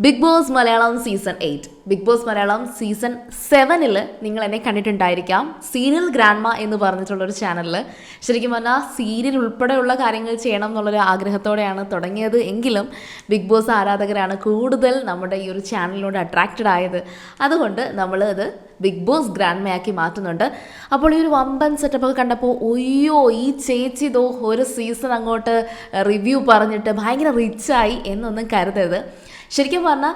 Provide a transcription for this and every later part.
Big Boss Malayalam season 8 Big Boss Malayalam season 7-ൽ നിങ്ങൾ എന്നെ കണ്ടിട്ടുണ്ടായിരിക്കാം. സീരിയൽ ഗ്രാൻഡ്മ എന്ന് പറഞ്ഞിട്ടുള്ളൊരു ചാനലിൽ ശരിക്കും പറഞ്ഞാൽ സീരിയൽ ഉൾപ്പെടെയുള്ള കാര്യങ്ങൾ ചെയ്യണം എന്നുള്ളൊരു ആഗ്രഹത്തോടെയാണ് തുടങ്ങിയത്. എങ്കിലും ബിഗ് ബോസ് ആരാധകരാണ് കൂടുതൽ നമ്മുടെ ഈ ഒരു ചാനലിനോട് അട്രാക്റ്റഡ് ആയത്. അതുകൊണ്ട് നമ്മൾ ഇത് ബിഗ് ബോസ് ഗ്രാൻഡ്മയാക്കി മാറ്റുന്നുണ്ട്. അപ്പോൾ ഈ ഒരു വമ്പൻ സെറ്റപ്പൊക്കെ കണ്ടപ്പോൾ ഒയ്യോ ഈ ചേച്ചി ഇതോ ഒരു സീസൺ അങ്ങോട്ട് റിവ്യൂ പറഞ്ഞിട്ട് ഭയങ്കര റിച്ചായി എന്നൊന്നും കരുതരുത്. ശരിക്കും പറഞ്ഞാൽ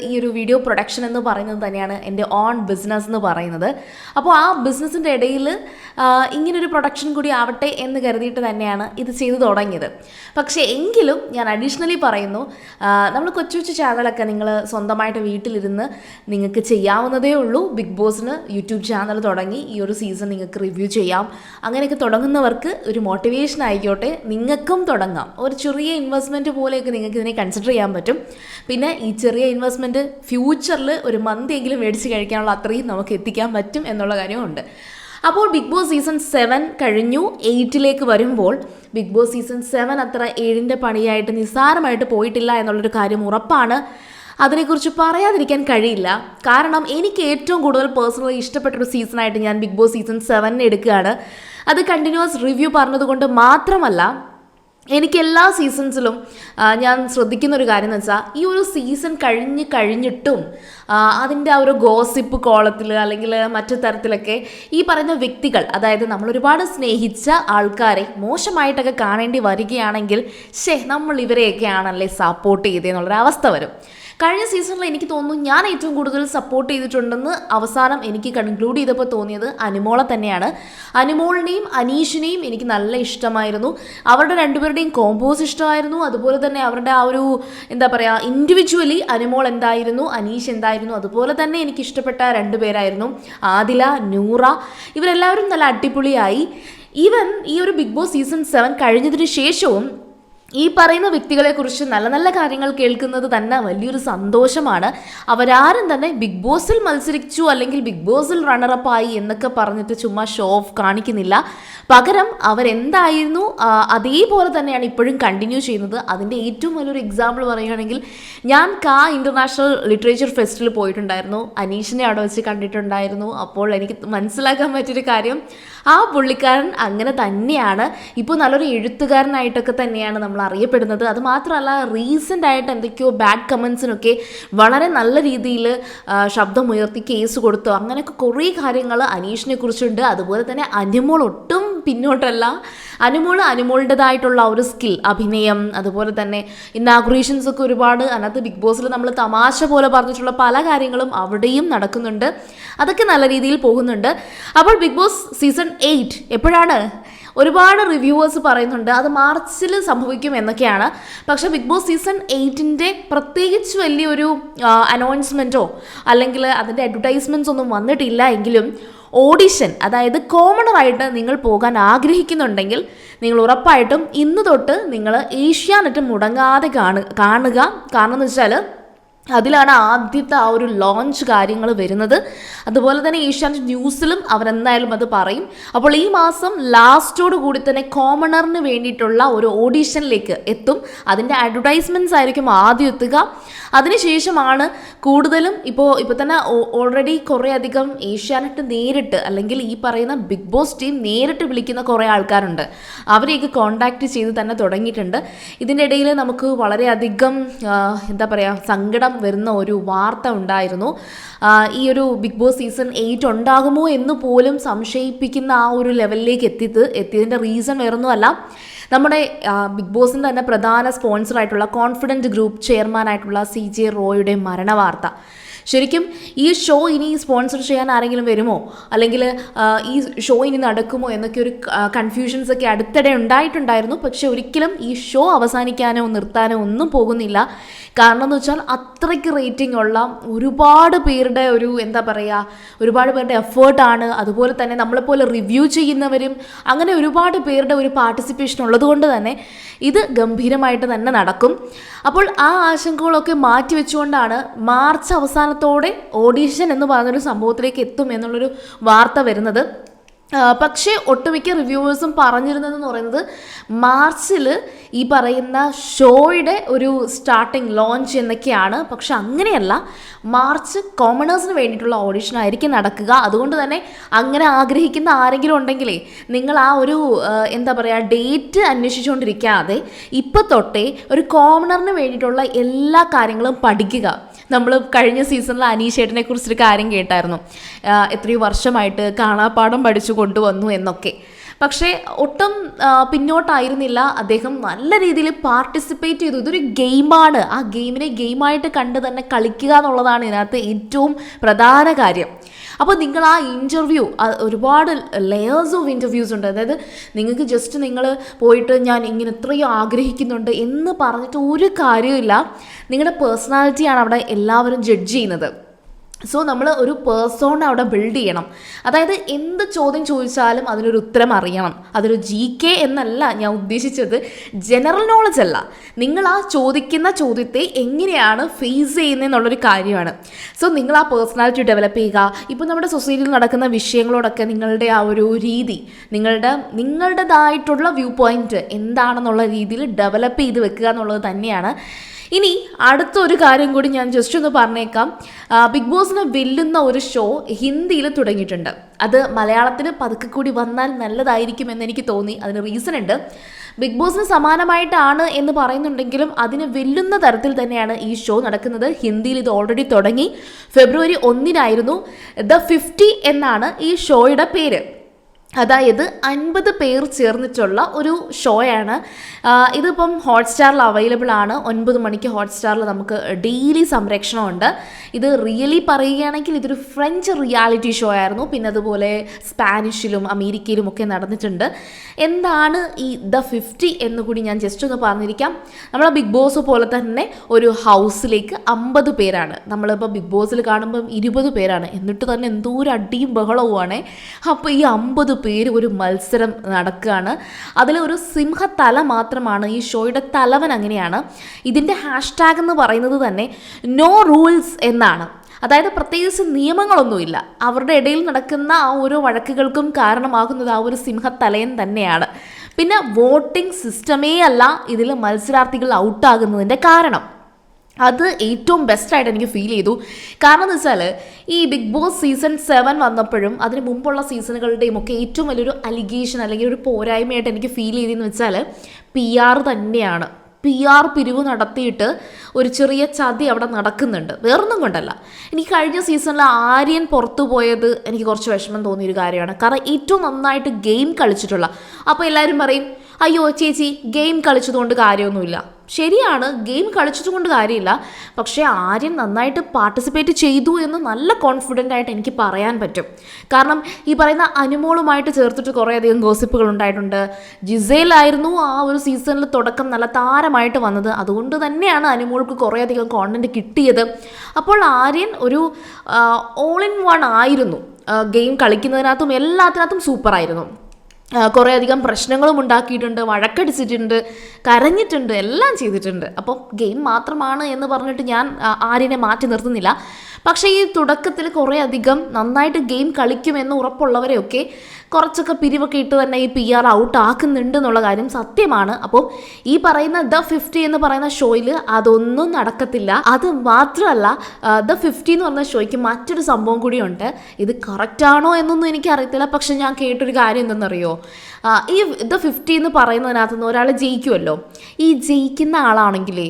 ഈ ഒരു വീഡിയോ പ്രൊഡക്ഷൻ എന്ന് പറയുന്നത് തന്നെയാണ് എൻ്റെ ഓൺ ബിസിനസ് എന്ന് പറയുന്നത്. അപ്പോൾ ആ ബിസിനസ്സിൻ്റെ ഇടയിൽ ഇങ്ങനൊരു പ്രൊഡക്ഷൻ കൂടി ആവട്ടെ എന്ന് കരുതിയിട്ട് തന്നെയാണ് ഇത് ചെയ്തു തുടങ്ങിയത്. പക്ഷേ എങ്കിലും ഞാൻ അഡീഷണലി പറയുന്നു, നമ്മൾ കൊച്ചു കൊച്ചു ചാനലൊക്കെ നിങ്ങൾ സ്വന്തമായിട്ട് വീട്ടിലിരുന്ന് നിങ്ങൾക്ക് ചെയ്യാവുന്നതേ ഉള്ളൂ. ബിഗ് ബോസിന് യൂട്യൂബ് ചാനൽ തുടങ്ങി ഈ ഒരു സീസൺ നിങ്ങൾക്ക് റിവ്യൂ ചെയ്യാം. അങ്ങനെയൊക്കെ തുടങ്ങുന്നവർക്ക് ഒരു മോട്ടിവേഷൻ ആയിക്കോട്ടെ, നിങ്ങൾക്കും തുടങ്ങാം. ഒരു ചെറിയ ഇൻവെസ്റ്റ്മെൻറ്റ് പോലെയൊക്കെ നിങ്ങൾക്ക് ഇതിനെ കൺസിഡർ ചെയ്യാൻ പറ്റും. പിന്നെ ഈ ചെറിയ ഇൻവെസ്റ്റ്മെൻറ്റ് ഫ്യൂച്ചറിൽ ഒരു മന്തിയെങ്കിലും മേടിച്ച് കഴിക്കാനുള്ള അത്രയും നമുക്ക് എത്തിക്കാൻ പറ്റും എന്നുള്ള കാര്യമുണ്ട്. അപ്പോൾ ബിഗ് ബോസ് സീസൺ 7 കഴിഞ്ഞു. 8-ലേക്ക് വരുമ്പോൾ ബിഗ് ബോസ് സീസൺ 7 അത്ര 7-ൻ്റെ പണിയായിട്ട് നിസ്സാരമായിട്ട് പോയിട്ടില്ല എന്നുള്ളൊരു കാര്യം ഉറപ്പാണ്. അതിനെക്കുറിച്ച് പറയാതിരിക്കാൻ കഴിയില്ല. കാരണം എനിക്ക് ഏറ്റവും കൂടുതൽ പേഴ്സണലി ഇഷ്ടപ്പെട്ടൊരു സീസണായിട്ട് ഞാൻ ബിഗ് ബോസ് സീസൺ 7 എടുക്കുകയാണ്. അത് കണ്ടിന്യൂസ് റിവ്യൂ പറഞ്ഞതുകൊണ്ട് മാത്രമല്ല, എനിക്ക് എല്ലാ സീസൺസിലും ഞാൻ ശ്രദ്ധിക്കുന്ന ഒരു കാര്യം എന്ന് വെച്ചാൽ ഈ ഒരു സീസൺ കഴിഞ്ഞിട്ടും അതിൻ്റെ ആ ഒരു ഗോസിപ്പ് കോളത്തിൽ അല്ലെങ്കിൽ മറ്റു തരത്തിലൊക്കെ ഈ പറയുന്ന വ്യക്തികൾ, അതായത് നമ്മൾ ഒരുപാട് സ്നേഹിച്ച ആൾക്കാരെ മോശമായിട്ടൊക്കെ കാണേണ്ടി വരികയാണെങ്കിൽ നമ്മൾ ഇവരെയൊക്കെയാണല്ലേ സപ്പോർട്ട് ചെയ്തതെന്നുള്ളൊരവസ്ഥ വരും. കഴിഞ്ഞ സീസണിൽ എനിക്ക് തോന്നുന്നു ഞാൻ ഏറ്റവും കൂടുതൽ സപ്പോർട്ട് ചെയ്തിട്ടുണ്ടെന്ന് അവസാനം എനിക്ക് കൺക്ലൂഡ് ചെയ്തപ്പോൾ തോന്നിയത് അനുമോളെ തന്നെയാണ്. അനുമോളിനെയും അനീഷിനെയും എനിക്ക് നല്ല ഇഷ്ടമായിരുന്നു. അവരുടെ രണ്ടുപേരുടെയും കോമ്പോസ് ഇഷ്ടമായിരുന്നു. അതുപോലെ തന്നെ അവരുടെ ആ ഒരു ഇൻഡിവിജ്വലി അനുമോൾ എന്തായിരുന്നു, അനീഷ് എന്തായിരുന്നു, അതുപോലെ തന്നെ എനിക്ക് ഇഷ്ടപ്പെട്ട രണ്ടുപേരായിരുന്നു ആദില, നൂറ. ഇവരെല്ലാവരും നല്ല അടിപൊളിയായി. ഈവൻ ഈ ഒരു ബിഗ് ബോസ് സീസൺ 7 കഴിഞ്ഞതിന് ശേഷവും ഈ പറയുന്ന വ്യക്തികളെക്കുറിച്ച് നല്ല നല്ല കാര്യങ്ങൾ കേൾക്കുന്നത് തന്നെ വലിയൊരു സന്തോഷമാണ്. അവരാരും തന്നെ ബിഗ് ബോസിൽ മത്സരിച്ചു അല്ലെങ്കിൽ ബിഗ് ബോസിൽ റണ്ണറപ്പായി എന്നൊക്കെ പറഞ്ഞിട്ട് ചുമ്മാ ഷോ ഓഫ് കാണിക്കുന്നില്ല. പകരം അവരെന്തായിരുന്നു അതേപോലെ തന്നെയാണ് ഇപ്പോഴും കണ്ടിന്യൂ ചെയ്യുന്നത്. അതിൻ്റെ ഏറ്റവും വലിയൊരു എക്സാമ്പിൾ പറയുകയാണെങ്കിൽ, ഞാൻ ഇൻ്റർനാഷണൽ ലിറ്ററേച്ചർ ഫെസ്റ്റിൽ പോയിട്ടുണ്ടായിരുന്നു. അനീഷിനെ അവിടെ വെച്ച് കണ്ടിട്ടുണ്ടായിരുന്നു. അപ്പോൾ എനിക്ക് മനസ്സിലാക്കാൻ പറ്റിയൊരു കാര്യം, ആ പുള്ളിക്കാരൻ അങ്ങനെ തന്നെയാണ്. ഇപ്പോൾ നല്ലൊരു എഴുത്തുകാരനായിട്ടൊക്കെ തന്നെയാണ് നമ്മൾ അറിയപ്പെടുന്നത്. അത് മാത്രമല്ല, റീസെൻ്റ് ആയിട്ട് എന്തൊക്കെയോ ബാഡ് കമൻസിനൊക്കെ വളരെ നല്ല രീതിയിൽ ശബ്ദമുയർത്തി കേസ് കൊടുത്തു. അങ്ങനെയൊക്കെ കുറേ കാര്യങ്ങൾ അനീഷിനെ കുറിച്ചുണ്ട്. അതുപോലെ തന്നെ അനുമോൾ ഒട്ടും പിന്നോട്ടല്ല. അനുമോളുടേതായിട്ടുള്ള ഒരു സ്കിൽ, അഭിനയം, അതുപോലെ തന്നെ ഇന്നാഗുറേഷൻസ് ഒക്കെ ഒരുപാട് അതിനകത്ത് ബിഗ് ബോസിൽ നമ്മൾ തമാശ പോലെ പറഞ്ഞിട്ടുള്ള പല കാര്യങ്ങളും അവിടെയും നടക്കുന്നുണ്ട്. അതൊക്കെ നല്ല രീതിയിൽ പോകുന്നുണ്ട്. അപ്പോൾ ബിഗ് ബോസ് സീസൺ 8 എപ്പോഴാണ്? ഒരുപാട് റിവ്യൂവേഴ്സ് പറയുന്നുണ്ട് അത് മാർച്ചിൽ സംഭവിക്കും എന്നൊക്കെയാണ്. പക്ഷേ ബിഗ് ബോസ് സീസൺ 8-ൻ്റെ പ്രത്യേകിച്ച് വലിയൊരു അനൗൺസ്മെൻറ്റോ അല്ലെങ്കിൽ അതിൻ്റെ അഡ്വർടൈസ്മെൻറ്റ്സ് ഒന്നും വന്നിട്ടില്ല. എങ്കിലും ഓഡിഷൻ, അതായത് കോമണറായിട്ട് നിങ്ങൾ പോകാൻ ആഗ്രഹിക്കുന്നുണ്ടെങ്കിൽ നിങ്ങൾ ഉറപ്പായിട്ടും ഇന്ന് തൊട്ട് നിങ്ങൾ ഏഷ്യാനെറ്റ് മുടങ്ങാതെ കാണുക. കാരണം എന്ന് വെച്ചാൽ അതിലാണ് ആദ്യത്തെ ആ ഒരു ലോഞ്ച് കാര്യങ്ങൾ വരുന്നത്. അതുപോലെ തന്നെ ഏഷ്യാനെറ്റ് ന്യൂസിലും അവരെന്തായാലും അത് പറയും. അപ്പോൾ ഈ മാസം ലാസ്റ്റോട് കൂടി തന്നെ കോമണറിന് വേണ്ടിയിട്ടുള്ള ഒരു ഓഡീഷനിലേക്ക് എത്തും. അതിൻ്റെ അഡ്വർടൈസ്മെൻറ്റ്സ് ആയിരിക്കും ആദ്യം എത്തുക. അതിനുശേഷമാണ് കൂടുതലും ഇപ്പോൾ തന്നെ ഓൾറെഡി കുറേ അധികം ഏഷ്യാനെറ്റ് നേരിട്ട് അല്ലെങ്കിൽ ഈ പറയുന്ന ബിഗ് ബോസ് ടീം നേരിട്ട് വിളിക്കുന്ന കുറേ ആൾക്കാരുണ്ട്. അവരെയൊക്കെ കോൺടാക്റ്റ് ചെയ്ത് തന്നെ തുടങ്ങിയിട്ടുണ്ട്. ഇതിൻ്റെ ഇടയിൽ നമുക്ക് വളരെയധികം സങ്കടം വരുന്ന ഒരു വാർത്ത ഉണ്ടായിരുന്നു. ഈ ഒരു ബിഗ് ബോസ് സീസൺ 8 ഉണ്ടാകുമോ എന്ന് പോലും സംശയിപ്പിക്കുന്ന ആ ഒരു ലെവലിലേക്ക് എത്തിയതിൻ്റെ റീസൺ വേറൊന്നുമല്ല, നമ്മുടെ ബിഗ് ബോസിൻ്റെ തന്നെ പ്രധാന സ്പോൺസറായിട്ടുള്ള കോൺഫിഡൻറ്റ് ഗ്രൂപ്പ് ചെയർമാനായിട്ടുള്ള CJ റോയുടെ മരണവാർത്ത. ശരിക്കും ഈ ഷോ ഇനി സ്പോൺസർ ചെയ്യാൻ ആരെങ്കിലും വരുമോ, അല്ലെങ്കിൽ ഈ ഷോ ഇനി നടക്കുമോ എന്നൊക്കെ ഒരു കൺഫ്യൂഷൻസ് ഒക്കെ അടുത്തിടെ ഉണ്ടായിട്ടുണ്ടായിരുന്നു. പക്ഷെ ഒരിക്കലും ഈ ഷോ അവസാനിക്കാനോ നിർത്താനോ ഒന്നും പോകുന്നില്ല. കാരണം എന്ന് വെച്ചാൽ അത്രയ്ക്ക് റേറ്റിംഗ് ഉള്ള ഒരുപാട് പേരുടെ ഒരുപാട് പേരുടെ എഫേർട്ടാണ്. അതുപോലെ തന്നെ നമ്മളെപ്പോലെ റിവ്യൂ ചെയ്യുന്നവരും അങ്ങനെ ഒരുപാട് പേരുടെ ഒരു പാർട്ടിസിപ്പേഷൻ ഉള്ളതുകൊണ്ട് തന്നെ ഇത് ഗംഭീരമായിട്ട് തന്നെ നടക്കും. അപ്പോൾ ആ ആശങ്കകളൊക്കെ മാറ്റിവെച്ചുകൊണ്ടാണ് മാർച്ച് അവസാനത്തോടെ ഓഡീഷൻ എന്ന് പറഞ്ഞൊരു സംഭവത്തിലേക്ക് എത്തും എന്നുള്ളൊരു വാർത്ത വരുന്നത്. പക്ഷേ ഒട്ടുമിക്ക റിവ്യൂവേഴ്സും പറഞ്ഞിരുന്നതെന്ന് പറയുന്നത് മാർച്ചിൽ ഈ പറയുന്ന ഷോയുടെ ഒരു സ്റ്റാർട്ടിങ് ലോഞ്ച് എന്നൊക്കെയാണ്. പക്ഷെ അങ്ങനെയല്ല, മാർച്ച് കോമണേഴ്സിന് വേണ്ടിയിട്ടുള്ള ഓഡിഷൻ ആയിരിക്കും നടക്കുക. അതുകൊണ്ട് തന്നെ അങ്ങനെ ആഗ്രഹിക്കുന്ന ആരെങ്കിലും ഉണ്ടെങ്കിലേ നിങ്ങൾ ആ ഒരു എന്താ പറയുക ഡേറ്റ് അന്വേഷിച്ചുകൊണ്ടിരിക്കാതെ ഇപ്പം തൊട്ടേ ഒരു കോമണറിന് വേണ്ടിയിട്ടുള്ള എല്ലാ കാര്യങ്ങളും പഠിക്കുക. നമ്മൾ കഴിഞ്ഞ സീസണിൽ അനീഷേട്ടനെ കുറിച്ചൊരു കാര്യം കേട്ടായിരുന്നു, എത്രയോ വർഷമായിട്ട് കാണാപ്പാഠം പഠിച്ചു കൊണ്ടുവന്നു എന്നൊക്കെ. പക്ഷേ ഒട്ടും പിന്നോട്ടായിരുന്നില്ല അദ്ദേഹം. നല്ല രീതിയിൽ പാർട്ടിസിപ്പേറ്റ് ചെയ്തു. ഇതൊരു ഗെയിമാണ്, ആ ഗെയിമിനെ ഗെയിമായിട്ട് കണ്ട് തന്നെ കളിക്കുക എന്നുള്ളതാണ് ഇതിനകത്ത് ഏറ്റവും പ്രധാന കാര്യം. അപ്പോൾ നിങ്ങൾ ആ ഇൻ്റർവ്യൂ, ഒരുപാട് ലെയേഴ്സ് ഓഫ് ഇൻ്റർവ്യൂസ് ഉണ്ട്. അതായത് നിങ്ങൾക്ക് ജസ്റ്റ് നിങ്ങൾ പോയിട്ട് ഞാൻ ഇങ്ങനെ ഇത്രയും ആഗ്രഹിക്കുന്നുണ്ട് എന്ന് പറഞ്ഞിട്ട് ഒരു കാര്യമില്ല. നിങ്ങളുടെ പേഴ്സണാലിറ്റിയാണ് അവിടെ എല്ലാവരും ജഡ്ജ് ചെയ്യുന്നത്. സോ നമ്മൾ ഒരു പേഴ്സോൺ അവിടെ ബിൽഡ് ചെയ്യണം. അതായത് എന്ത് ചോദ്യം ചോദിച്ചാലും അതിനൊരു ഉത്തരം അറിയണം. അതൊരു GK എന്നല്ല ഞാൻ ഉദ്ദേശിച്ചത്, ജനറൽ നോളജ് അല്ല. നിങ്ങൾ ആ ചോദിക്കുന്ന ചോദ്യത്തെ എങ്ങനെയാണ് ഫേസ് ചെയ്യുന്നതെന്നുള്ളൊരു കാര്യമാണ്. സോ നിങ്ങൾ ആ പേഴ്സണാലിറ്റി ഡെവലപ്പ് ചെയ്യുക. ഇപ്പോൾ നമ്മുടെ സൊസൈറ്റിയിൽ നടക്കുന്ന വിഷയങ്ങളോടൊക്കെ നിങ്ങളുടെ ആ ഒരു രീതി, നിങ്ങളുടേതായിട്ടുള്ള വ്യൂ പോയിന്റ് എന്താണെന്നുള്ള രീതിയിൽ ഡെവലപ്പ് ചെയ്ത് വെക്കുക എന്നുള്ളത് തന്നെയാണ്. ഇനി അടുത്തൊരു കാര്യം കൂടി ഞാൻ ജസ്റ്റ് ഒന്ന് പറഞ്ഞേക്കാം. ബിഗ് ബോസിനെ വെല്ലുന്ന ഒരു ഷോ ഹിന്ദിയിൽ തുടങ്ങിയിട്ടുണ്ട്. അത് മലയാളത്തിൽ പതുക്കെ കൂടി വന്നാൽ നല്ലതായിരിക്കും എന്നെനിക്ക് തോന്നി. അതിന് റീസൺ ഉണ്ട്. ബിഗ് ബോസിന് സമാനമായിട്ടാണ് എന്ന് പറയുന്നുണ്ടെങ്കിലും അതിന് വെല്ലുന്ന തരത്തിൽ തന്നെയാണ് ഈ ഷോ നടക്കുന്നത്. ഹിന്ദിയിൽ ഇത് ഓൾറെഡി തുടങ്ങി. ഫെബ്രുവരി 1 ദ 50 എന്നാണ് ഈ ഷോയുടെ പേര്. അതായത് 50 പേർ ചേർന്നിട്ടുള്ള ഒരു ഷോയാണ്. ഇതിപ്പം ഹോട്ട്സ്റ്റാറിൽ അവൈലബിൾ ആണ്. 9 മണിക്ക് ഹോട്ട്സ്റ്റാറിൽ നമുക്ക് ഡെയിലി സംരക്ഷണമുണ്ട്. ഇത് റിയലി പറയുകയാണെങ്കിൽ ഇതൊരു ഫ്രഞ്ച് റിയാലിറ്റി ഷോ ആയിരുന്നു. പിന്നെ അതുപോലെ സ്പാനിഷിലും അമേരിക്കയിലും ഒക്കെ നടന്നിട്ടുണ്ട്. എന്താണ് ഈ ദ 50 എന്ന് കൂടി ഞാൻ ജസ്റ്റ് ഒന്ന് പറഞ്ഞിരിക്കാം. നമ്മളെ ബിഗ് ബോസ് പോലെ തന്നെ ഒരു ഹൗസിലേക്ക് 50 പേരാണ്. നമ്മളിപ്പോൾ ബിഗ് ബോസിൽ കാണുമ്പം 20 പേരാണ്. എന്നിട്ട് തന്നെ എന്തോ ഒരു അടിയും ബഹളവുമാണ്. അപ്പോൾ ഈ 50 പേര് ഒരു മത്സരം നടക്കുകയാണ്. അതിൽ ഒരു സിംഹത്തല മാത്രമാണ് ഈ ഷോയുടെ തലവൻ. അങ്ങനെയാണ്. ഇതിൻ്റെ ഹാഷ്ടാഗ് എന്ന് പറയുന്നത് തന്നെ നോ റൂൾസ് എന്നാണ്. അതായത് പ്രത്യേകിച്ച് നിയമങ്ങളൊന്നുമില്ല. അവരുടെ ഇടയിൽ നടക്കുന്ന ആ ഓരോ വഴക്കുകൾക്കും കാരണമാകുന്നത് ആ ഒരു സിംഹത്തലയൻ തന്നെയാണ്. പിന്നെ വോട്ടിംഗ് സിസ്റ്റമേ അല്ല ഇതിൽ മത്സരാർത്ഥികൾ ഔട്ടാകുന്നതിൻ്റെ കാരണം. അത് ഏറ്റവും ബെസ്റ്റായിട്ട് എനിക്ക് ഫീൽ ചെയ്തു. കാരണം എന്ന് വെച്ചാൽ ഈ ബിഗ് ബോസ് സീസൺ 7 വന്നപ്പോഴും അതിന് മുമ്പുള്ള സീസണുകളുടെയും ഒക്കെ ഏറ്റവും വലിയൊരു അലിഗേഷൻ അല്ലെങ്കിൽ ഒരു പോരായ്മയായിട്ട് എനിക്ക് ഫീൽ ചെയ്തതെന്ന് വെച്ചാൽ PR തന്നെയാണ്. PR പിരിവ് നടത്തിയിട്ട് ഒരു ചെറിയ ചതി അവിടെ നടക്കുന്നുണ്ട്. വേറൊന്നും കൊണ്ടല്ല. എനിക്ക് കഴിഞ്ഞ സീസണിൽ ആര്യൻ പുറത്തു പോയത് എനിക്ക് കുറച്ച് വിഷമം തോന്നിയൊരു കാര്യമാണ്. കാരണം ഏറ്റവും നന്നായിട്ട് ഗെയിം കളിച്ചിട്ടുള്ള, അപ്പോൾ എല്ലാവരും പറയും അയ്യോ ചേച്ചി ഗെയിം കളിച്ചതുകൊണ്ട് കാര്യമൊന്നുമില്ല. ശരിയാണ്, ഗെയിം കളിച്ചതുകൊണ്ട് കാര്യമില്ല. പക്ഷേ ആര്യൻ നന്നായിട്ട് പാർട്ടിസിപ്പേറ്റ് ചെയ്തു എന്ന് നല്ല കോൺഫിഡൻ്റ് ആയിട്ട് എനിക്ക് പറയാൻ പറ്റും. കാരണം ഈ പറയുന്ന അനുമോളുമായിട്ട് ചേർത്തിട്ട് കുറേയധികം ഗോസിപ്പുകൾ ഉണ്ടായിട്ടുണ്ട്. ജിസേലായിരുന്നു ആ ഒരു സീസണിൽ തുടക്കം നല്ല താരമായിട്ട് വന്നത്. അതുകൊണ്ട് തന്നെയാണ് അനുമോൾക്ക് കുറേയധികം കോണ്ടന്റ് കിട്ടിയത്. അപ്പോൾ ആര്യൻ ഒരു ഓൾ ഇൻ വൺ ആയിരുന്നു. ഗെയിം കളിക്കുന്നതിനകത്തും എല്ലാത്തിനകത്തും സൂപ്പറായിരുന്നു. കുറേയധികം പ്രശ്നങ്ങളും ഉണ്ടാക്കിയിട്ടുണ്ട്, വഴക്കടിച്ചിട്ടുണ്ട്, കരഞ്ഞിട്ടുണ്ട്, എല്ലാം ചെയ്തിട്ടുണ്ട്. അപ്പോൾ ഗെയിം മാത്രമാണ് എന്ന് പറഞ്ഞിട്ട് ഞാൻ ആര്യനെ മാറ്റി നിർത്തുന്നില്ല. പക്ഷേ ഈ തുടക്കത്തിൽ കുറേയധികം നന്നായിട്ട് ഗെയിം കളിക്കുമെന്ന് ഉറപ്പുള്ളവരെയൊക്കെ കുറച്ചൊക്കെ പിരിവൊക്കെ ഇട്ട് തന്നെ ഈ PR ഔട്ട് ആക്കുന്നുണ്ട് എന്നുള്ള കാര്യം സത്യമാണ്. അപ്പോൾ ഈ പറയുന്ന ദ 50 എന്ന് പറയുന്ന ഷോയിൽ അതൊന്നും നടക്കത്തില്ല. അത് മാത്രമല്ല, ദ 50 എന്ന് പറഞ്ഞ ഷോയ്ക്ക് മറ്റൊരു സംഭവം കൂടിയുണ്ട്. ഇത് കറക്റ്റാണോ എന്നൊന്നും എനിക്കറിയത്തില്ല. പക്ഷെ ഞാൻ കേട്ടൊരു കാര്യം എന്തെന്നറിയോ, ഈ ദ 50 എന്ന് പറയുന്നതിനകത്തുനിന്ന് ഒരാൾ ജയിക്കുമല്ലോ. ഈ ജയിക്കുന്ന ആളാണെങ്കിലേ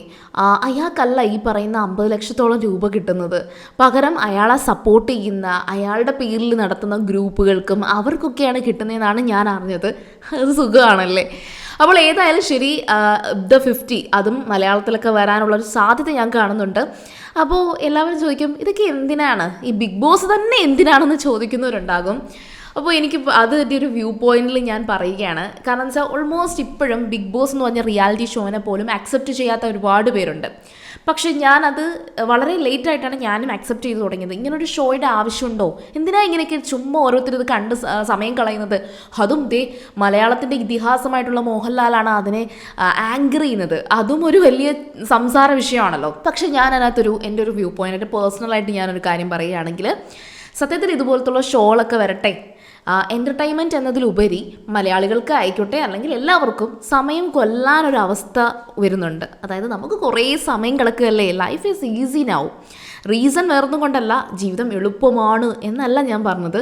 അയാൾക്കല്ല ഈ പറയുന്ന 50 ലക്ഷത്തോളം രൂപ കിട്ടുന്നത്. പകരം അയാളെ സപ്പോർട്ട് ചെയ്യുന്ന, അയാളുടെ പേരിൽ നടത്തുന്ന ഗ്രൂപ്പുകൾക്കും അവർക്കൊക്കെയാണ് കിട്ടുന്നതെന്നാണ് ഞാൻ അറിഞ്ഞത്. അത് സുഖമാണല്ലേ. അപ്പോൾ ഏതായാലും ശരി, ദ 50 അതും മലയാളത്തിലൊക്കെ വരാനുള്ളൊരു സാധ്യത ഞാൻ കാണുന്നുണ്ട്. അപ്പോൾ എല്ലാവരും ചോദിക്കും ഇതൊക്കെ എന്തിനാണ്, ഈ ബിഗ് ബോസ് തന്നെ എന്തിനാണെന്ന് ചോദിക്കുന്നവരുണ്ടാകും. അപ്പോൾ എനിക്ക് അതിൻ്റെ ഒരു വ്യൂ പോയിന്റിൽ ഞാൻ പറയുകയാണ്. കാരണം എന്ന് വെച്ചാൽ ഓൾമോസ്റ്റ് ഇപ്പോഴും ബിഗ് ബോസ് എന്ന് പറഞ്ഞ റിയാലിറ്റി ഷോനെ പോലും അക്സെപ്റ്റ് ചെയ്യാത്ത ഒരുപാട് പേരുണ്ട്. പക്ഷേ ഞാനത് വളരെ ലേറ്റായിട്ടാണ് ഞാനും അക്സെപ്റ്റ് ചെയ്ത് തുടങ്ങിയത്. ഇങ്ങനൊരു ഷോയുടെ ആവശ്യമുണ്ടോ, എന്തിനാ ഇങ്ങനെയൊക്കെ ചുമ്മാ ഓരോരുത്തർ ഇത് കണ്ട് സമയം കളയുന്നത്. അതും മലയാളത്തിൻ്റെ ഇതിഹാസമായിട്ടുള്ള മോഹൻലാലാണ് അതിനെ ആങ്കർ ചെയ്യുന്നത്. അതും ഒരു വലിയ സംസാര വിഷയമാണല്ലോ. പക്ഷേ ഞാൻ അതിനകത്തൊരു എൻ്റെ ഒരു വ്യൂ പോയിന്റ്, പേഴ്സണലായിട്ട് ഞാനൊരു കാര്യം പറയുകയാണെങ്കിൽ, സത്യത്തിൽ ഇതുപോലത്തുള്ള ഷോകളൊക്കെ വരട്ടെ. എൻ്റർടൈൻമെൻറ്റ് എന്നതിലുപരി മലയാളികൾക്ക് ആയിക്കോട്ടെ അല്ലെങ്കിൽ എല്ലാവർക്കും സമയം കൊല്ലാനൊരവസ്ഥ വരുന്നുണ്ട്. അതായത് നമുക്ക് കുറേ സമയം കിടക്കുകയല്ലേ, life is easy now. Reason വേറൊന്നും കൊണ്ടല്ല, ജീവിതം എളുപ്പമാണ് എന്നല്ല ഞാൻ പറഞ്ഞത്.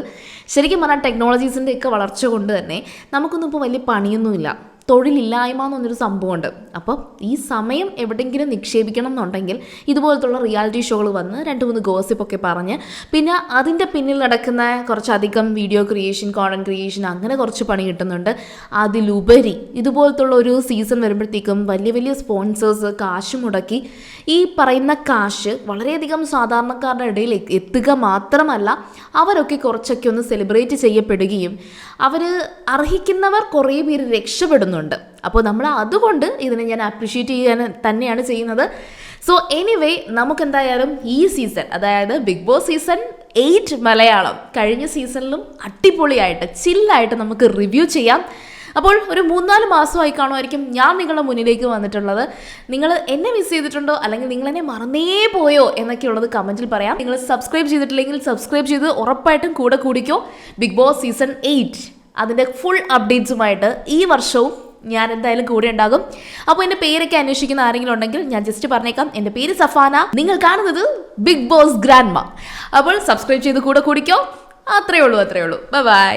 ശരിക്കും പറഞ്ഞാൽ ടെക്നോളജീസിൻ്റെ ഒക്കെ വളർച്ച കൊണ്ട് തന്നെ നമുക്കൊന്നും ഇപ്പോൾ വലിയ പണിയൊന്നുമില്ല, തൊഴിലില്ലായ്മ എന്നൊരു സംഭവമുണ്ട്. അപ്പം ഈ സമയം എവിടെയെങ്കിലും നിക്ഷേപിക്കണം എന്നുണ്ടെങ്കിൽ ഇതുപോലത്തുള്ള റിയാലിറ്റി ഷോകൾ വന്ന് 2-3 ഗോസിപ്പൊക്കെ പറഞ്ഞ് പിന്നെ അതിൻ്റെ പിന്നിൽ നടക്കുന്ന കുറച്ചധികം വീഡിയോ ക്രിയേഷൻ, കോണ്ടന്റ് ക്രിയേഷൻ, അങ്ങനെ കുറച്ച് പണി കിട്ടുന്നുണ്ട്. അതിലുപരി ഇതുപോലത്തുള്ള ഒരു സീസൺ വരുമ്പോഴത്തേക്കും വലിയ വലിയ സ്പോൺസേഴ്സ് കാശ് മുടക്കി ഈ പറയുന്ന കാശ് വളരെയധികം സാധാരണക്കാരുടെ ഇടയിൽ എത്തുക മാത്രമല്ല, അവരൊക്കെ കുറച്ചൊക്കെ ഒന്ന് സെലിബ്രേറ്റ് ചെയ്യപ്പെടുകയും അവർ അർഹിക്കുന്നവർ കുറേ പേര് രക്ഷപ്പെടുന്നുണ്ട്. അപ്പോൾ നമ്മൾ അതുകൊണ്ട് ഇതിനെ ഞാൻ അപ്രിഷ്യേറ്റ് ചെയ്യാൻ തന്നെയാണ് ചെയ്യുന്നത്. സോ എനിവേ, നമുക്കെന്തായാലും ഈ സീസൺ, അതായത് ബിഗ് ബോസ് സീസൺ 8 മലയാളം കഴിഞ്ഞ സീസണിലും അടിപൊളിയായിട്ട് ചില്ലായിട്ട് നമുക്ക് റിവ്യൂ ചെയ്യാം. അപ്പോൾ ഒരു 3-4 മാസമായി കാണുമായിരിക്കും ഞാൻ നിങ്ങളുടെ മുന്നിലേക്ക് വന്നിട്ടുള്ളത്. നിങ്ങൾ എന്നെ മിസ് ചെയ്തിട്ടുണ്ടോ അല്ലെങ്കിൽ നിങ്ങൾ എന്നെ മറന്നേ പോയോ എന്നൊക്കെയുള്ളത് കമൻറ്റിൽ പറയാം. നിങ്ങൾ സബ്സ്ക്രൈബ് ചെയ്തിട്ടില്ലെങ്കിൽ സബ്സ്ക്രൈബ് ചെയ്ത് ഉറപ്പായിട്ടും കൂടെ കൂടിക്കോ. ബിഗ് ബോസ് സീസൺ 8 അതിൻ്റെ ഫുൾ അപ്ഡേറ്റ്സുമായിട്ട് ഈ വർഷവും ഞാൻ എന്തായാലും കൂടെ ഉണ്ടാകും. അപ്പോൾ എൻ്റെ പേരൊക്കെ അന്വേഷിക്കുന്ന ആരെങ്കിലും ഉണ്ടെങ്കിൽ ഞാൻ ജസ്റ്റ് പറഞ്ഞേക്കാം, എൻ്റെ പേര് സഫാന, നിങ്ങൾ കാണുന്നത് ബിഗ് ബോസ് ഗ്രാൻഡ്മ. അപ്പോൾ സബ്സ്ക്രൈബ് ചെയ്ത് കൂടെ കൂടിക്കോ. അത്രയേ ഉള്ളൂ. Bye bye.